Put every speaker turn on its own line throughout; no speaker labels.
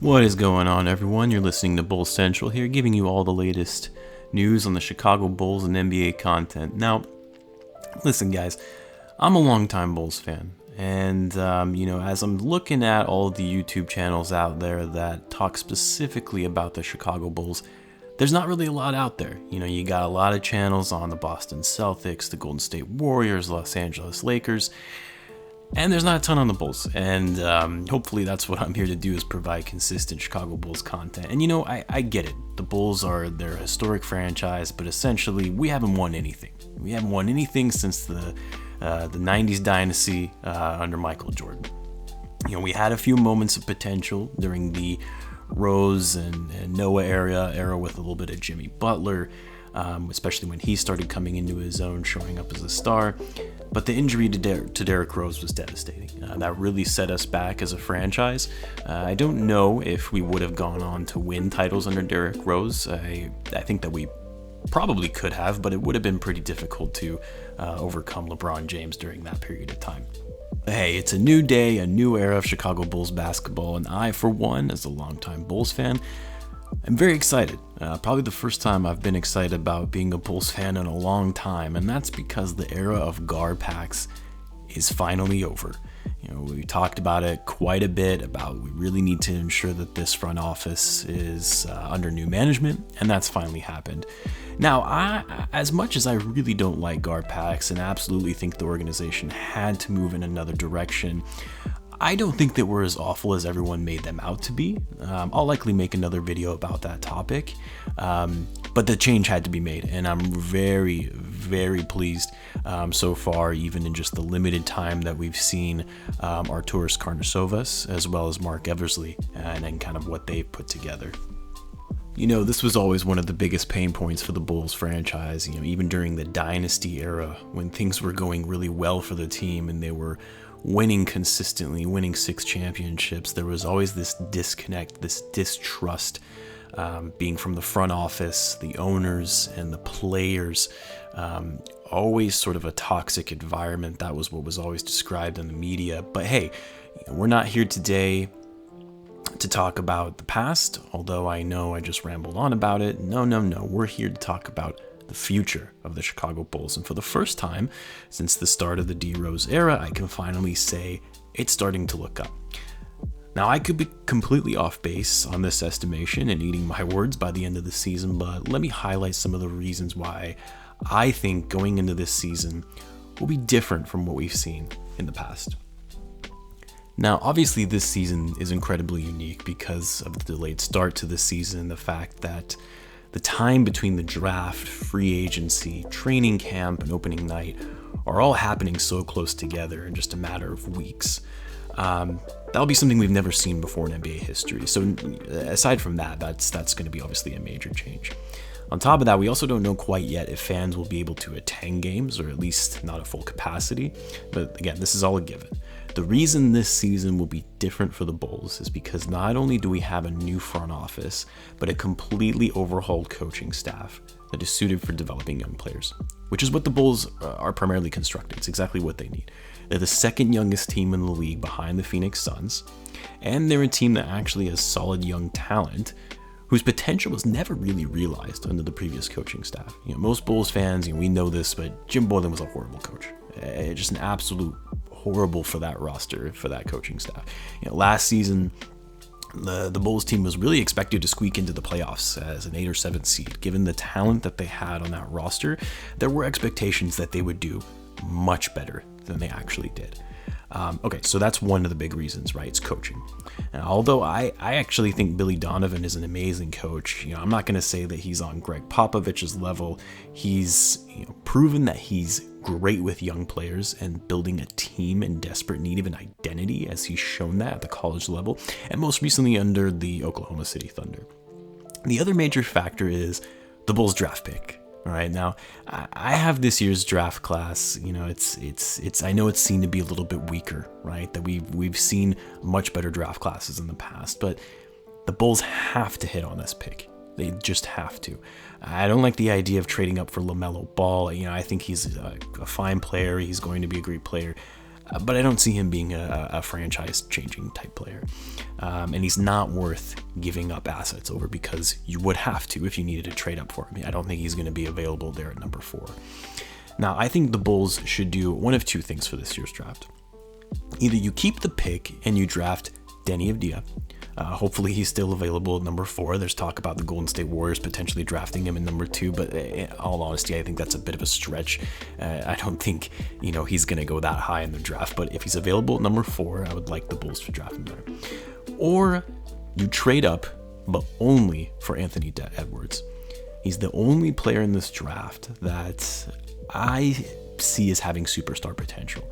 What is going on, everyone? You're listening to Bulls Central here, giving you all the latest news on the Chicago Bulls and NBA content. Now, listen, guys, I'm a longtime Bulls fan, and as I'm looking at all the YouTube channels out there that talk specifically about the Chicago Bulls, there's not really a lot out there. You got a lot of channels on the Boston Celtics, the Golden State Warriors, Los Angeles Lakers. And there's not a ton on the Bulls, and hopefully that's what I'm here to do, is provide consistent Chicago Bulls content. And I get it. The Bulls they're a historic franchise, but essentially we haven't won anything. We haven't won anything since the 90s dynasty under Michael Jordan. We had a few moments of potential during the Rose and Noah era with a little bit of Jimmy Butler, especially when he started coming into his own, showing up as a star. But the injury to Derrick Rose was devastating. That really set us back as a franchise. I don't know if we would have gone on to win titles under Derrick Rose. I think that we probably could have, but it would have been pretty difficult to overcome LeBron James during that period of time. Hey, it's a new day, a new era of Chicago Bulls basketball, and I, for one, as a longtime Bulls fan, I'm very excited. Probably the first time I've been excited about being a Bulls fan in a long time, and that's because the era of Garpax is finally over. We talked about it quite a bit, about we really need to ensure that this front office is under new management, and that's finally happened. Now, as much as I really don't like Garpax and absolutely think the organization had to move in another direction, I don't think that we're as awful as everyone made them out to be. I'll likely make another video about that topic, but the change had to be made, and I'm very, very pleased so far, even in just the limited time that we've seen Arturas Karnisovas as well as Mark Eversley and kind of what they've put together. This was always one of the biggest pain points for the Bulls franchise, even during the dynasty era when things were going really well for the team and they were winning consistently, winning 6 championships. There was always this disconnect, this distrust, being from the front office, the owners, and the players. Always sort of a toxic environment. That was what was always described in the media. But hey, we're not here today to talk about the past, although I know I just rambled on about it. No. We're here to talk about the future of the Chicago Bulls. And for the first time since the start of the D Rose era, I can finally say it's starting to look up. Now, I could be completely off base on this estimation and eating my words by the end of the season, but let me highlight some of the reasons why I think going into this season will be different from what we've seen in the past. Now, obviously, this season is incredibly unique because of the delayed start to the season and the fact that the time between the draft, free agency, training camp, and opening night are all happening so close together in just a matter of weeks. That'll be something we've never seen before in NBA history. So aside from that's going to be obviously a major change. On top of that, we also don't know quite yet if fans will be able to attend games, or at least not at full capacity. But again, this is all a given. The reason this season will be different for the Bulls is because not only do we have a new front office, but a completely overhauled coaching staff that is suited for developing young players, which is what the Bulls are primarily constructed. It's exactly what they need. They're the second youngest team in the league behind the Phoenix Suns, and they're a team that actually has solid young talent whose potential was never really realized under the previous coaching staff. Most Bulls fans, we know this, but Jim Boylen was a horrible coach. Just an absolute horrible for that roster, for that coaching staff. Last season, the Bulls team was really expected to squeak into the playoffs as an 8 or 7 seed. Given the talent that they had on that roster, there were expectations that they would do much better than they actually did. Okay, so that's one of the big reasons, right? It's coaching. Now, although I actually think Billy Donovan is an amazing coach, I'm not going to say that he's on Greg Popovich's level. He's proven that he's great with young players and building a team in desperate need of an identity, as he's shown that at the college level, and most recently under the Oklahoma City Thunder. The other major factor is the Bulls draft pick. All right, now I have this year's draft class. It's I know it's seen to be a little bit weaker, right? That we've seen much better draft classes in the past, but the Bulls have to hit on this pick. They just have to. I don't like the idea of trading up for LaMelo Ball. I think he's a fine player. He's going to be a great player. but I don't see him being a franchise-changing type player. And he's not worth giving up assets over, because you would have to if you needed to trade up for him. I don't think he's going to be available there at number 4. Now, I think the Bulls should do one of two things for this year's draft. Either you keep the pick and you draft Deni Avdija. Hopefully he's still available at number 4. There's talk about the Golden State Warriors potentially drafting him in number 2, but in all honesty, I think that's a bit of a stretch. I don't think, he's going to go that high in the draft, but if he's available at number 4, I would like the Bulls to draft him there. Or you trade up, but only for Anthony Edwards. He's the only player in this draft that I see as having superstar potential.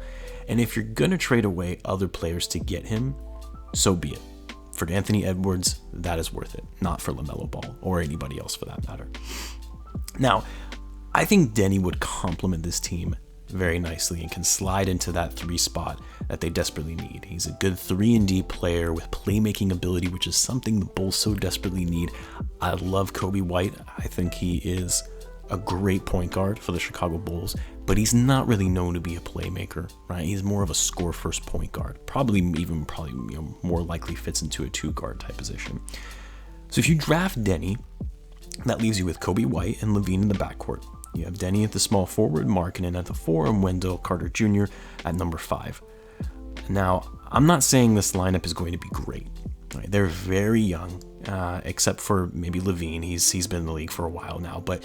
And if you're going to trade away other players to get him, so be it. For Anthony Edwards, that is worth it, not for LaMelo Ball or anybody else for that matter. Now, I think Deni would complement this team very nicely and can slide into that 3 spot that they desperately need. He's a good 3-and-D player with playmaking ability, which is something the Bulls so desperately need. I love Coby White. I think he is a great point guard for the Chicago Bulls, but he's not really known to be a playmaker, right? He's more of a score-first point guard. Probably more likely fits into a 2-guard type position. So if you draft Deni, that leaves you with Coby White and LaVine in the backcourt. You have Deni at the small forward, Markkanen at the 4, and Wendell Carter Jr. at number 5. Now, I'm not saying this lineup is going to be great. Right? They're very young, except for maybe LaVine. He's been in the league for a while now, but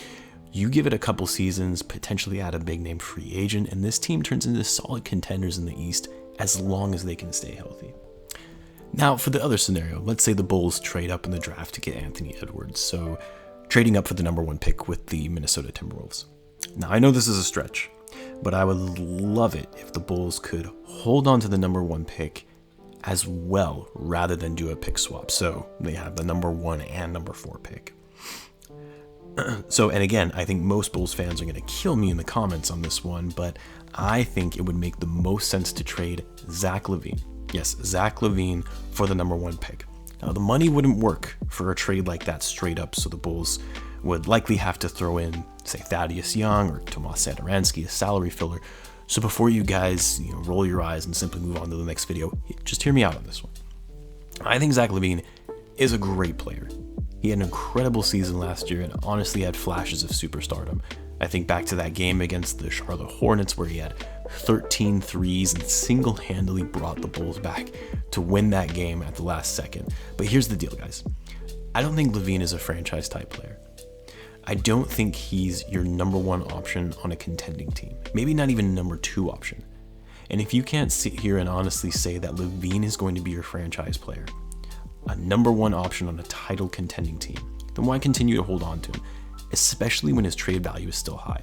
you give it a couple seasons, potentially add a big name free agent, and this team turns into solid contenders in the East as long as they can stay healthy. Now, for the other scenario, let's say the Bulls trade up in the draft to get Anthony Edwards, so trading up for the number 1 pick with the Minnesota Timberwolves. Now, I know this is a stretch, but I would love it if the Bulls could hold on to the number 1 pick as well, rather than do a pick swap, so they have the number 1 and number 4 pick. So, and again, I think most Bulls fans are going to kill me in the comments on this one, but I think it would make the most sense to trade Zach LaVine. Yes, Zach LaVine for the number 1 pick. Now, the money wouldn't work for a trade like that straight up, so the Bulls would likely have to throw in, say, Thaddeus Young or Tomas Satoransky, a salary filler. So before you guys roll your eyes and simply move on to the next video, just hear me out on this one. I think Zach LaVine is a great player. He had an incredible season last year and honestly had flashes of superstardom. I think back to that game against the Charlotte Hornets where he had 13 threes and single-handedly brought the Bulls back to win that game at the last second. But here's the deal, guys. I don't think LaVine is a franchise-type player. I don't think he's your number 1 option on a contending team. Maybe not even number 2 option. And if you can't sit here and honestly say that LaVine is going to be your franchise player, a number 1 option on a title contending team, then why continue to hold on to him, especially when his trade value is still high?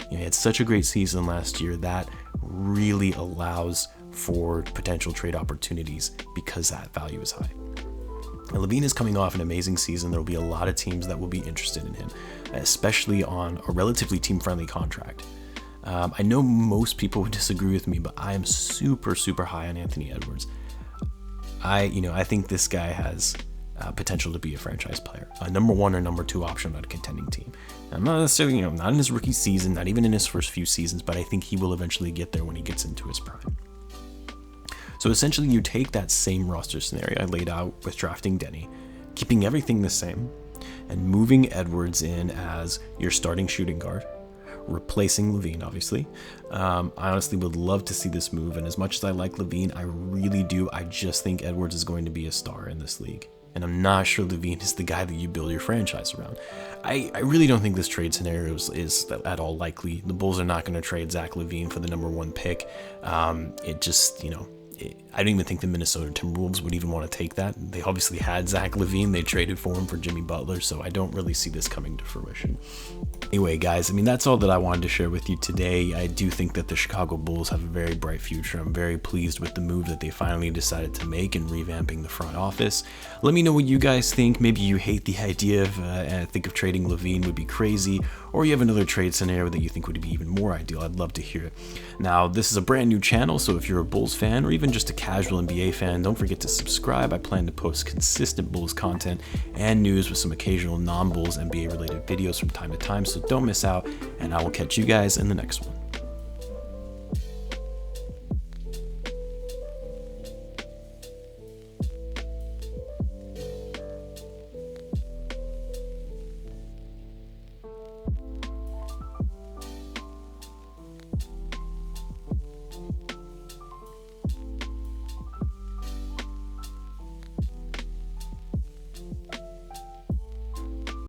He had such a great season last year that really allows for potential trade opportunities because that value is high. And LaVine is coming off an amazing season. There will be a lot of teams that will be interested in him, especially on a relatively team-friendly contract. I know most people would disagree with me, but I am super, super high on Anthony Edwards. I think this guy has potential to be a franchise player, a number 1 or number 2 option on a contending team. I'm not necessarily, not in his rookie season, not even in his first few seasons, but I think he will eventually get there when he gets into his prime. So essentially, you take that same roster scenario I laid out with drafting Deni, keeping everything the same, and moving Edwards in as your starting shooting guard, replacing LaVine, obviously. I honestly would love to see this move, and as much as I like LaVine, I really do. I just think Edwards is going to be a star in this league, and I'm not sure LaVine is the guy that you build your franchise around. I really don't think this trade scenario is at all likely. The Bulls are not going to trade Zach LaVine for the number 1 pick. It just, I don't even think the Minnesota Timberwolves would even want to take that. They obviously had Zach LaVine. They traded for him for Jimmy Butler, so I don't really see this coming to fruition. Anyway, guys, that's all that I wanted to share with you today. I do think that the Chicago Bulls have a very bright future. I'm very pleased with the move that they finally decided to make in revamping the front office. Let me know what you guys think. Maybe you hate the idea of, think of trading LaVine would be crazy, or you have another trade scenario that you think would be even more ideal. I'd love to hear it. Now, this is a brand new channel, so if you're a Bulls fan or even just a casual NBA fan, don't forget to subscribe. I plan to post consistent Bulls content and news with some occasional non-Bulls NBA related videos from time to time, so don't miss out, and I will catch you guys in the next one.